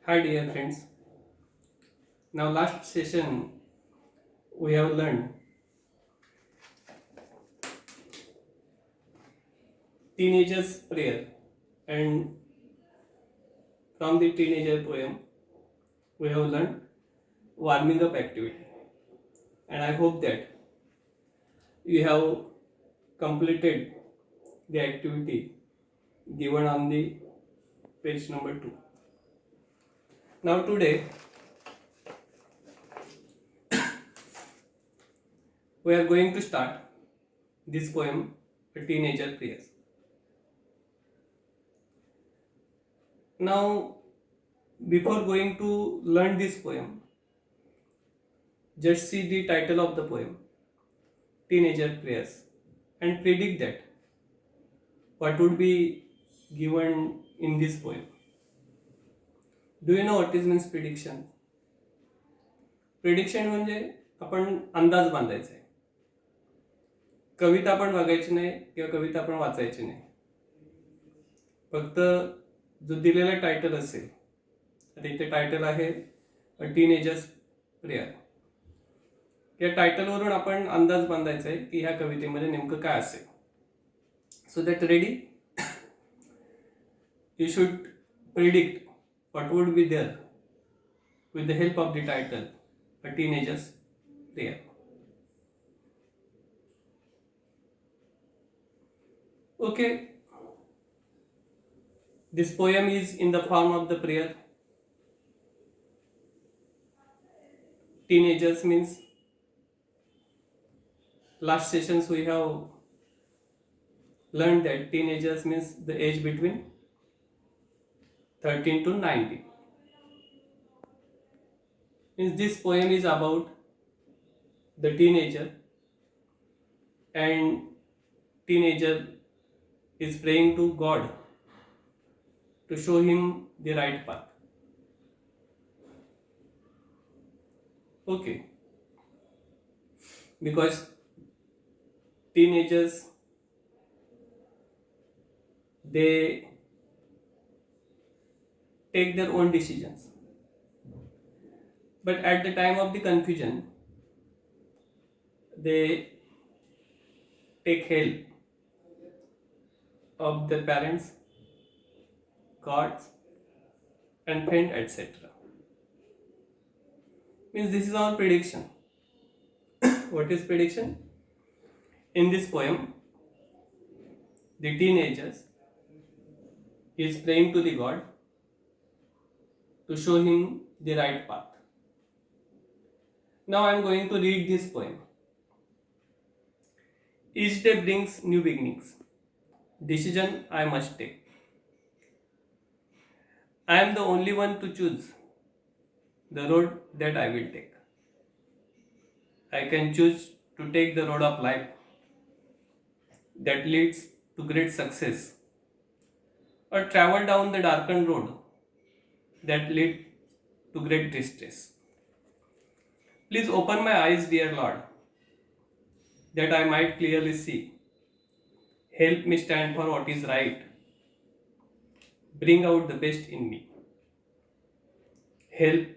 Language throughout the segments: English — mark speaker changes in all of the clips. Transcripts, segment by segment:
Speaker 1: Hi dear friends. Now last session we have learned teenager's prayer, and from the teenager poem we have learned warming up activity, and I hope that you have completed the activity given on the page number 2. Now today we are going to start this poem, A Teenager Prayers. Now before going to learn this poem, just see the title of the poem, Teenager Prayers, and predict that what would be given in this poem. Do you know what is means prediction? Prediction म्हणजे आपण अंदाज बांधायचा आहे. कविता पण बघायची नाही किंवा कविता पण वाचायची नाही. फक्त जो दिलेला टायटल असेल, आता इथे टायटल आहे अ टीनेजर्स प्रेयर, या टायटलवरून आपण अंदाज बांधायचा आहे की ह्या कवितेमध्ये नेमकं काय असेल. So that ready you should predict what would be there with the help of the title, A Teenager's Prayer. Okay, this poem is in the form of the prayer. Teenagers means last sessions we have learned that teenagers means the age between 13 to 19. Means this poem is about the teenager, and teenager is praying to God to show him the right path. Okay, because teenagers, they take their own decisions, but at the time of the confusion they take help of their parents, gods, and friends, etc. Means this is our prediction. What is prediction? In this poem, the teenagers is praying to the God to show him the right path. Now I am going to read this poem. Each day brings new beginnings. Decision I must take. I am the only one to choose the road that I will take. I can choose to take the road of life that leads to great success, or travel down the darkened road that leads to great distress. Please open my eyes, dear Lord, that I might clearly see. Help me stand for what is right. Bring out the best in me. Help,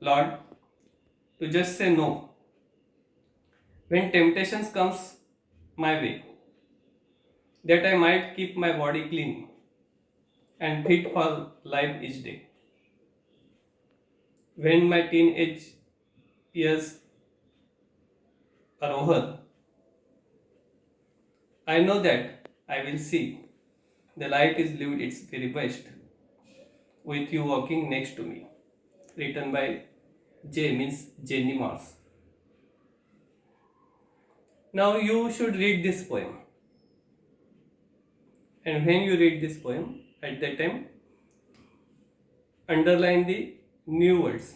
Speaker 1: Lord, to just say no when temptations comes my way, that I might keep my body clean and fit for life each day. When my teenage years are over, I know that I will see the life is lived its very best with you walking next to me. Written by J means Jenny Moss. Now you should read this poem, and when you read this poem, at that time underline the new words.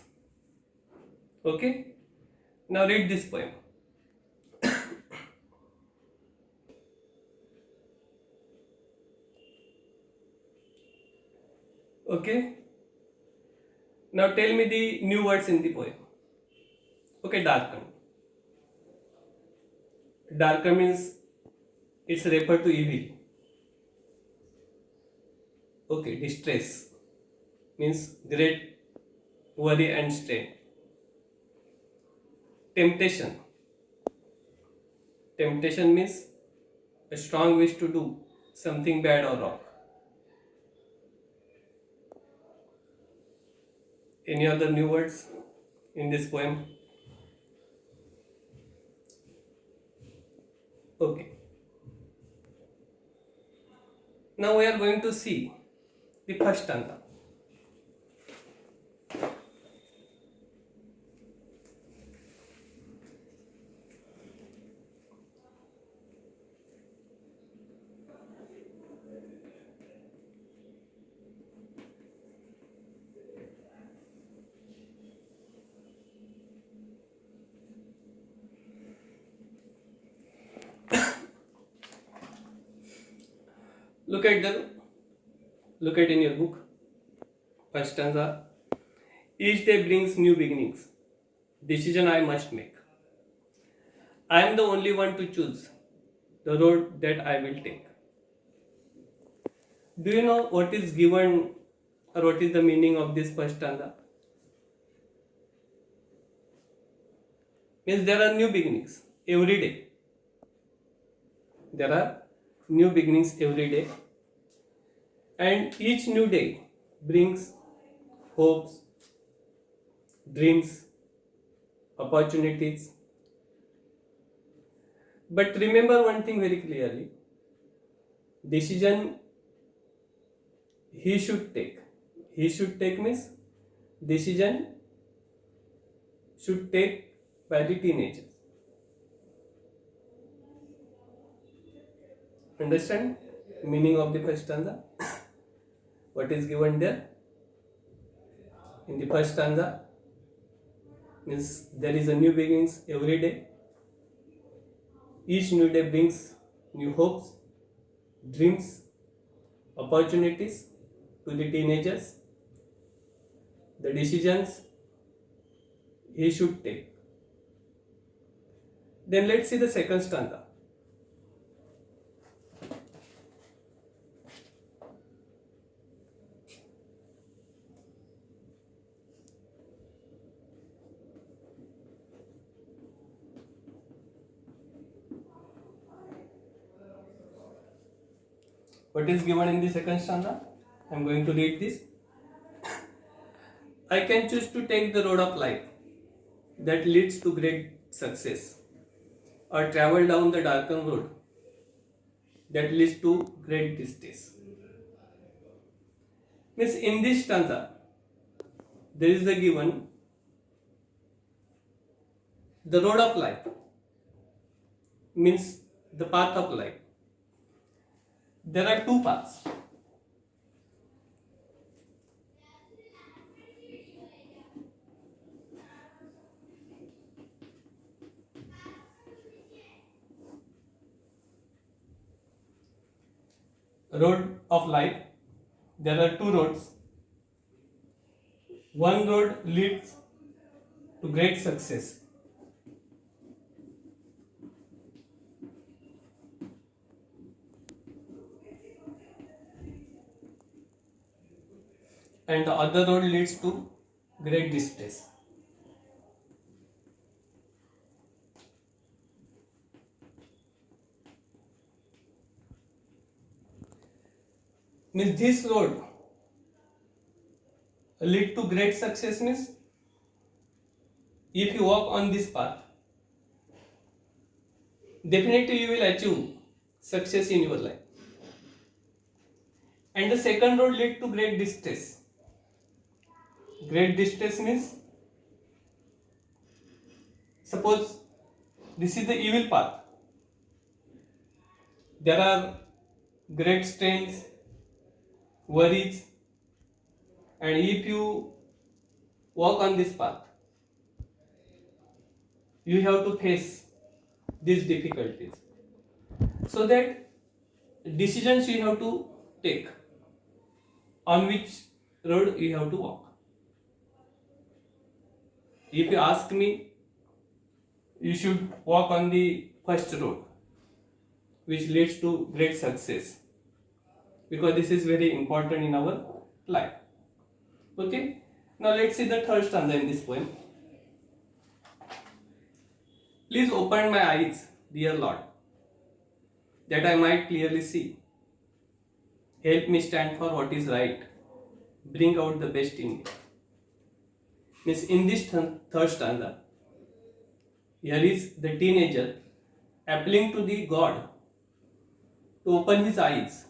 Speaker 1: Okay, now read this poem. Okay, now tell me the new words in the poem. Okay, darken. Darken means it's referred to evil. Okay, distress means great worry and strain. Temptation. Temptation means a strong wish to do something bad or wrong. Any other new words in this poem? Okay. Now we are going to see the first stanza. Look at in your book. First stanza. Each day brings new beginnings. Decision I must make. I am the only one to choose the road that I will take. Do you know what is given or what is the meaning of this first stanza? Means there are new beginnings every day. There are new beginnings every day, and each new day brings hopes, dreams, opportunities. But remember one thing very clearly: decision he should take. He should take means decision should take by the teenagers. Understand meaning of the first stanza? What is given there in the first stanza means there is a new beginnings every day. Each new day brings new hopes, dreams, opportunities to the teenagers. The decisions he should take. Then let's see the second stanza. What is given in the second stanza? I am going to read this. I can choose to take the road of life that leads to great success, or travel down the darkened road that leads to great distress. Means in this stanza, there is the given the road of life means the path of life. There are two paths. Road of life, there are two roads. One road leads to great success. And the other road leads to great distress. Means this road lead to great success means if you walk on this path, definitely you will achieve success in your life. And the second road lead to great distress. Great distress means suppose this is the evil path. There are great strains, worries, and if you walk on this path, you have to face these difficulties. So that decisions you have to take on which road you have to walk. If you ask me, you should walk on the first road which leads to great success, because this is very important in our life. Okay, Now let's see the third stanza in this poem. Please open my eyes, dear Lord, that I might clearly see. Help me stand for what is right. Bring out the best in me. Means in this third stanza, here is the teenager appealing to the God to open his eyes.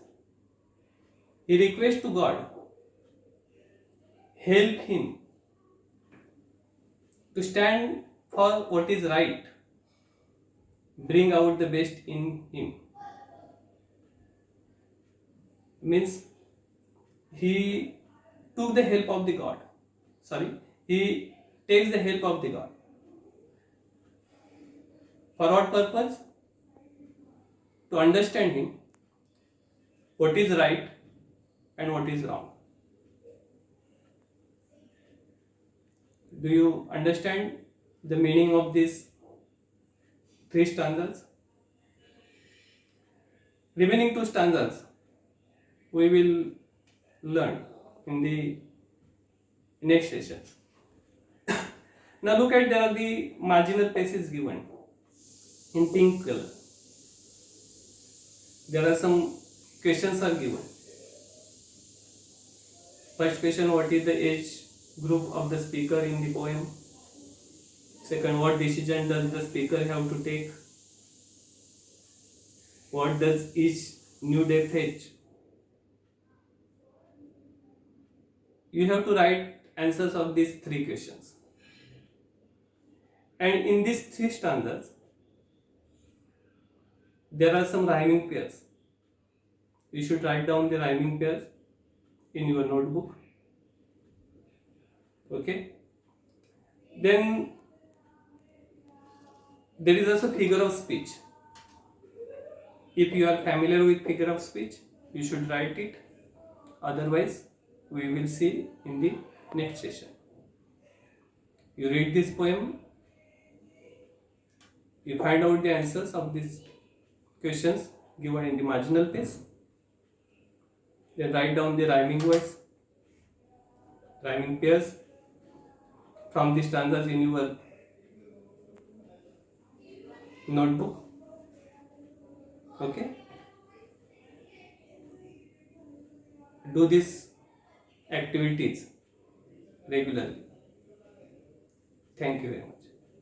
Speaker 1: He requests to God, help him to stand for what is right, bring out the best in him. Means he took the help of the God. He takes the help of the God. For what purpose? To understand him, what is right and what is wrong. Do you understand the meaning of these three stanzas? Remaining two stanzas we will learn in the next sessions. Now look at there are the marginal passages given in pink color. There are some questions are given. First question, what is the age group of the speaker in the poem? Second, what decision does the speaker have to take? What does each new day fetch? You have to write answers of these three questions. And in these three stanzas, there are some rhyming pairs. You should write down the rhyming pairs in your notebook. Okay. Then there is also figure of speech. If you are familiar with figure of speech, you should write it. Otherwise, we will see in the next session. You read this poem, you find out the answers of these questions given in the marginal page. Then write down the rhyming words, rhyming pairs from the stanzas in your notebook. Okay. Do these activities regularly. Thank you very much.